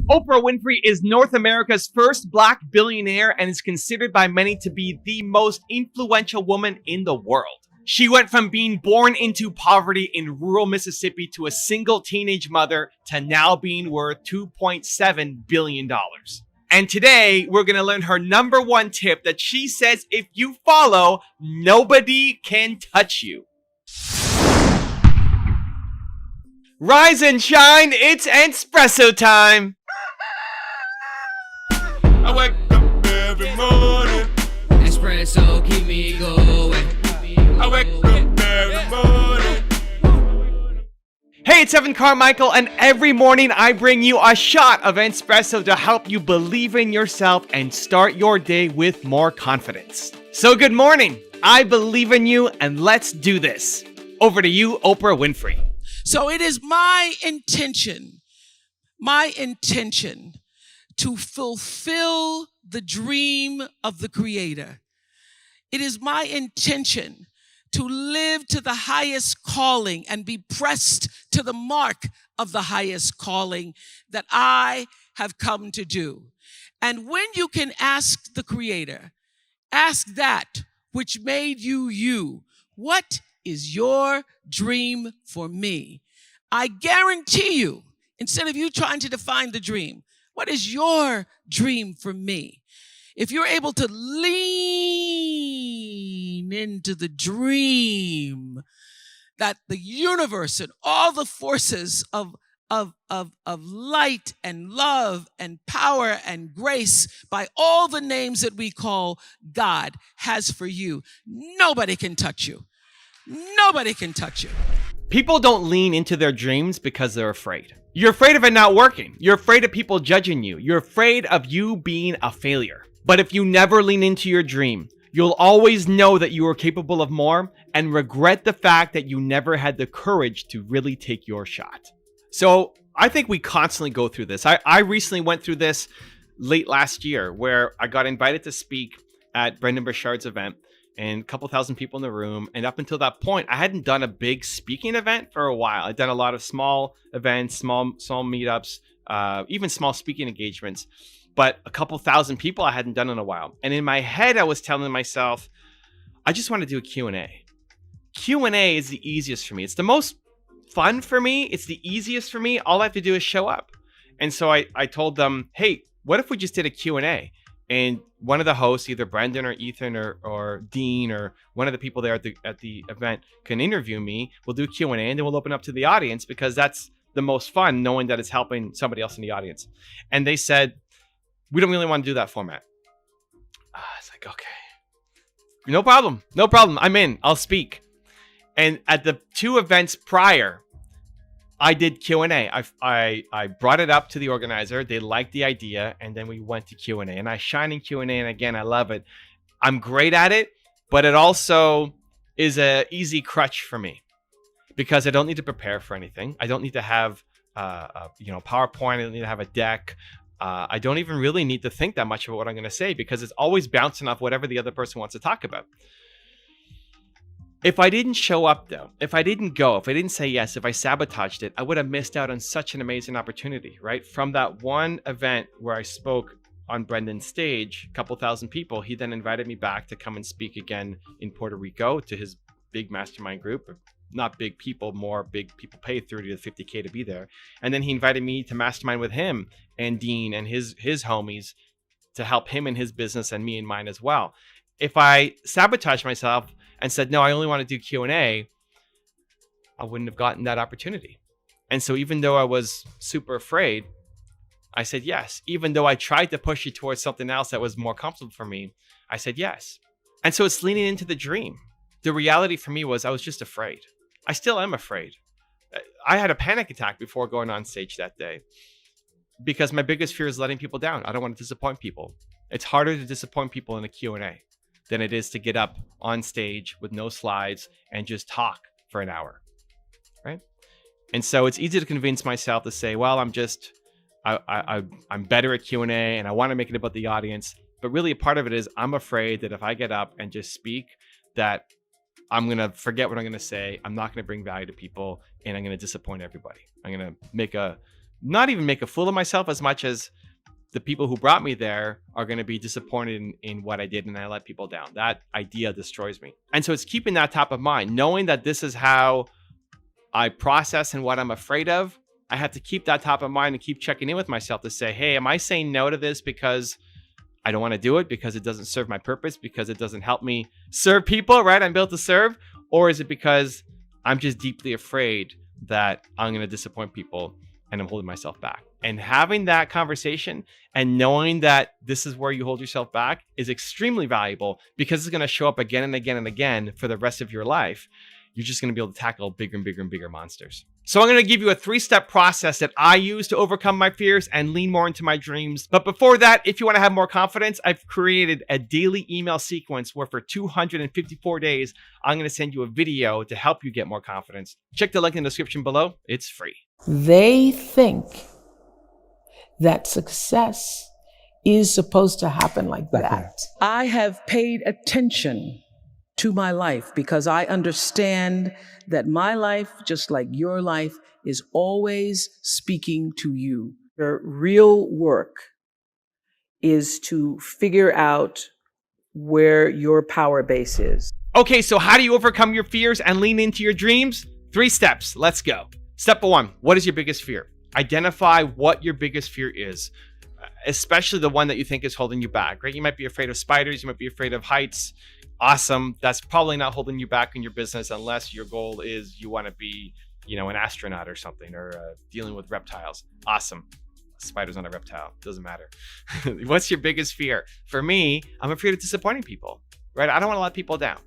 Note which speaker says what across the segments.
Speaker 1: Oprah Winfrey is North America's first Black billionaire and is considered by many to be the most influential woman in the world. She went from being born into poverty in rural Mississippi to a single teenage mother to now being worth $2.7 billion. And today, we're going to learn her number one tip that she says if you follow, nobody can touch you. Rise and shine, it's espresso time.
Speaker 2: I wake up every morning.
Speaker 3: Espresso keep me going.
Speaker 2: I wake up every morning.
Speaker 1: Hey, it's Evan Carmichael, and every morning I bring you a shot of espresso to help you believe in yourself and start your day with more confidence. So good morning. I believe in you, and let's do this. Over to you, Oprah Winfrey.
Speaker 4: So it is my intention to fulfill the dream of the Creator. It is my intention to live to the highest calling and be pressed to the mark of the highest calling that I have come to do. And when you can ask the Creator, ask that which made you you, what is your dream for me? I guarantee you, instead of you trying to define the dream, what is your dream for me? If you're able to lean into the dream that the universe and all the forces of light and love and power and grace by all the names that we call God has for you, nobody can touch you. Nobody can touch you.
Speaker 1: People don't lean into their dreams because they're afraid. You're afraid of it not working. You're afraid of people judging you. You're afraid of you being a failure. But if you never lean into your dream, you'll always know that you are capable of more and regret the fact that you never had the courage to really take your shot. So I think we constantly go through this. I recently went through this late last year where I got invited to speak at Brendon Burchard's event and a couple thousand people in the room. And up until that point, I hadn't done a big speaking event for a while. I'd done a lot of small events, small meetups, even small speaking engagements. But a couple thousand people I hadn't done in a while. And in my head, I was telling myself, I just want to do a Q&A. Q&A is the easiest for me. It's the most fun for me. It's the easiest for me. All I have to do is show up. And so I told them, hey, what if we just did a Q&A? And one of the hosts, either Brendon or Ethan or Dean or one of the people there at the event can interview me. We'll do Q&A and then we'll open up to the audience because that's the most fun, knowing that it's helping somebody else in the audience. And they said, we don't really want to do that format. It's like, okay, no problem. I'm in. I'll speak. And at the two events prior, I did Q&A. I brought it up to the organizer. They liked the idea, and then we went to Q&A. And I shine in Q&A, and again, I love it. I'm great at it, but it also is an easy crutch for me because I don't need to prepare for anything. I don't need to have PowerPoint. I don't need to have a deck. I don't even really need to think that much about what I'm going to say because it's always bouncing off whatever the other person wants to talk about. If I didn't show up though, if I didn't go, if I didn't say yes, if I sabotaged it, I would have missed out on such an amazing opportunity, right? From that one event where I spoke on Brendon's stage, a couple thousand people, he then invited me back to come and speak again in Puerto Rico to his big mastermind group. Not big people, more big people pay 30 to 50K to be there. And then he invited me to mastermind with him and Dean and his homies to help him in his business and me in mine as well. If I sabotaged myself and said, no, I only want to do Q&A, I wouldn't have gotten that opportunity. And so even though I was super afraid, I said yes. Even though I tried to push you towards something else that was more comfortable for me, I said yes. And so it's leaning into the dream. The reality for me was I was just afraid. I still am afraid. I had a panic attack before going on stage that day because my biggest fear is letting people down. I don't want to disappoint people. It's harder to disappoint people in a Q&A than it is to get up on stage with no slides and just talk for an hour, right? And so it's easy to convince myself to say, well, I'm better at Q&A and I want to make it about the audience. But really a part of it is I'm afraid that if I get up and just speak, that I'm going to forget what I'm going to say. I'm not going to bring value to people and I'm going to disappoint everybody. I'm going to make a not even make a fool of myself as much as the people who brought me there are going to be disappointed in what I did and I let people down. That idea destroys me. And so it's keeping that top of mind, knowing that this is how I process and what I'm afraid of. I have to keep that top of mind and keep checking in with myself to say, hey, am I saying no to this because I don't want to do it, because it doesn't serve my purpose, because it doesn't help me serve people, right? I'm built to serve. Or is it because I'm just deeply afraid that I'm going to disappoint people and I'm holding myself back? And having that conversation and knowing that this is where you hold yourself back is extremely valuable, because it's going to show up again and again and again for the rest of your life. You're just going to be able to tackle bigger and bigger and bigger monsters. So I'm going to give you a 3-step process that I use to overcome my fears and lean more into my dreams. But before that, if you want to have more confidence, I've created a daily email sequence where for 254 days, I'm going to send you a video to help you get more confidence. Check the link in the description below. It's free.
Speaker 5: They think that success is supposed to happen like that. I have paid attention to my life because I understand that my life, just like your life, is always speaking to you. Your real work is to figure out where your power base is.
Speaker 1: Okay, so how do you overcome your fears and lean into your dreams? 3 steps. Let's go. Step 1, what is your biggest fear? Identify what your biggest fear is, especially the one that you think is holding you back, right? You might be afraid of spiders. You might be afraid of heights. Awesome. That's probably not holding you back in your business unless your goal is you want to be, an astronaut or something, or dealing with reptiles. Awesome. Spider's not a reptile. Doesn't matter. What's your biggest fear? For me, I'm afraid of disappointing people, right? I don't want to let people down.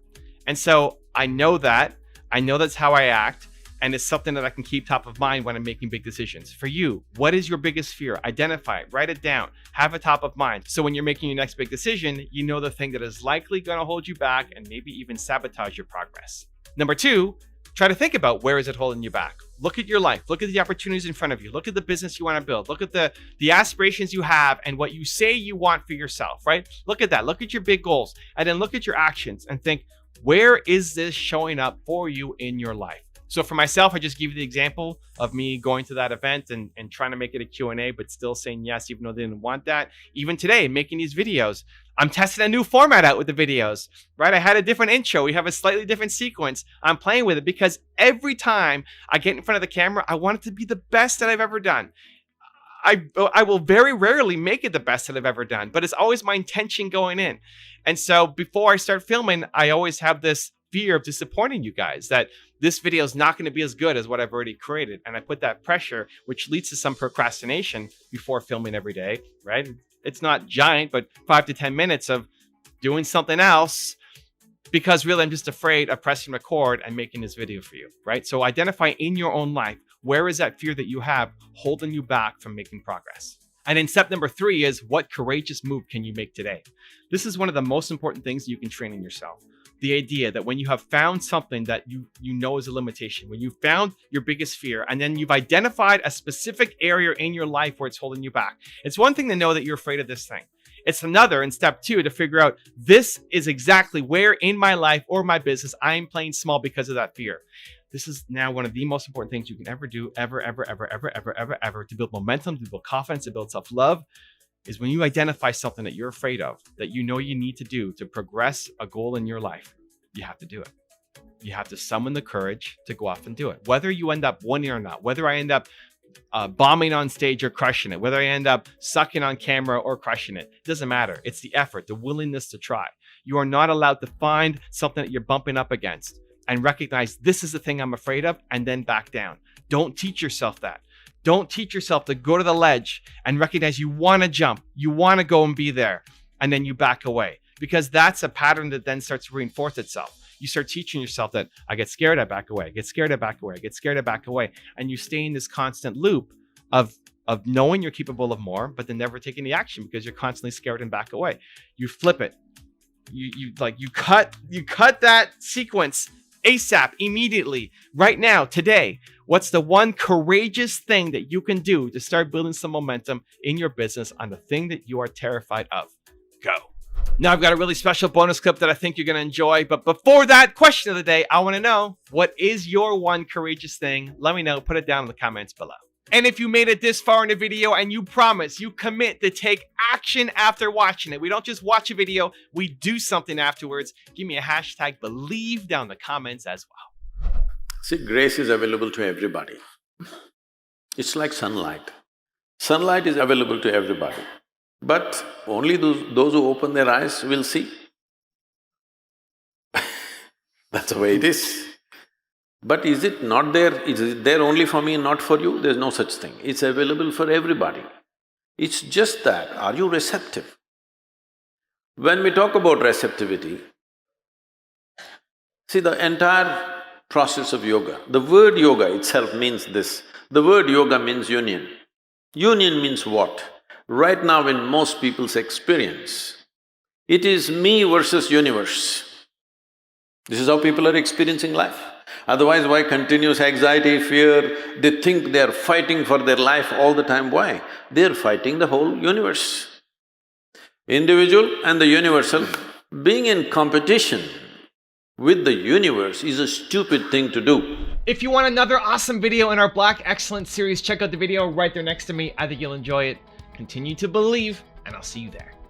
Speaker 1: And so I know that. I know that's how I act. And it's something that I can keep top of mind when I'm making big decisions. For you, what is your biggest fear? Identify it, write it down, have it top of mind. So when you're making your next big decision, you know the thing that is likely going to hold you back and maybe even sabotage your progress. Number 2, try to think about where is it holding you back. Look at your life. Look at the opportunities in front of you. Look at the business you want to build. Look at the aspirations you have and what you say you want for yourself, right? Look at that. Look at your big goals. And then look at your actions and think, where is this showing up for you in your life? So for myself, I just give you the example of me going to that event and trying to make it a Q&A, but still saying yes, even though they didn't want that. Even today, making these videos, I'm testing a new format out with the videos, right? I had a different intro. We have a slightly different sequence. I'm playing with it because every time I get in front of the camera, I want it to be the best that I've ever done. I will very rarely make it the best that I've ever done, but it's always my intention going in. And so before I start filming, I always have this fear of disappointing you guys, that this video is not going to be as good as what I've already created. And I put that pressure, which leads to some procrastination before filming every day, right? It's not giant, but 5 to 10 minutes of doing something else because really I'm just afraid of pressing record and making this video for you, right? So identify in your own life, where is that fear that you have holding you back from making progress? And then step number 3 is, what courageous move can you make today? This is one of the most important things you can train in yourself. The idea that when you have found something that you know is a limitation, when you found your biggest fear, and then you've identified a specific area in your life where it's holding you back. It's one thing to know that you're afraid of this thing. It's another in step 2 to figure out, this is exactly where in my life or my business I'm playing small because of that fear. This is now one of the most important things you can ever do, ever, to build momentum, to build confidence, to build self-love, is when you identify something that you're afraid of, that you know you need to do to progress a goal in your life, you have to do it. You have to summon the courage to go off and do it. Whether you end up winning or not, whether I end up bombing on stage or crushing it, whether I end up sucking on camera or crushing it, doesn't matter. It's the effort, the willingness to try. You are not allowed to find something that you're bumping up against and recognize this is the thing I'm afraid of and then back down. Don't teach yourself that. Don't teach yourself to go to the ledge and recognize you want to jump, you want to go and be there, and then you back away, because that's a pattern that then starts to reinforce itself. You start teaching yourself that I get scared, I back away, I get scared, I back away, I get scared, I back away. And you stay in this constant loop of knowing you're capable of more, but then never taking the action because you're constantly scared and back away. You flip it. You cut that sequence ASAP, immediately, right now, today. What's the one courageous thing that you can do to start building some momentum in your business on the thing that you are terrified of? Go. Now I've got a really special bonus clip that I think you're going to enjoy. But before that, question of the day, I want to know, what is your one courageous thing? Let me know. Put it down in the comments below. And if you made it this far in the video and you promise, you commit to take action after watching it, we don't just watch a video, we do something afterwards, give me a hashtag believe down in the comments as well.
Speaker 6: See, grace is available to everybody. It's like sunlight. Sunlight is available to everybody, but only those who open their eyes will see. That's the way it is. But is it not there? Is it there only for me, not for you? There's no such thing. It's available for everybody. It's just that, are you receptive? When we talk about receptivity, see the entire process of yoga, the word yoga itself means this. The word yoga means union. Union means what? Right now in most people's experience, it is me versus universe. This is how people are experiencing life. Otherwise, why continuous anxiety, fear? They think they're fighting for their life all the time. Why? They're fighting the whole universe. Individual and the universal, being in competition with the universe is a stupid thing to do.
Speaker 1: If you want another awesome video in our Black Excellence series, check out the video right there next to me. I think you'll enjoy it. Continue to believe, and I'll see you there.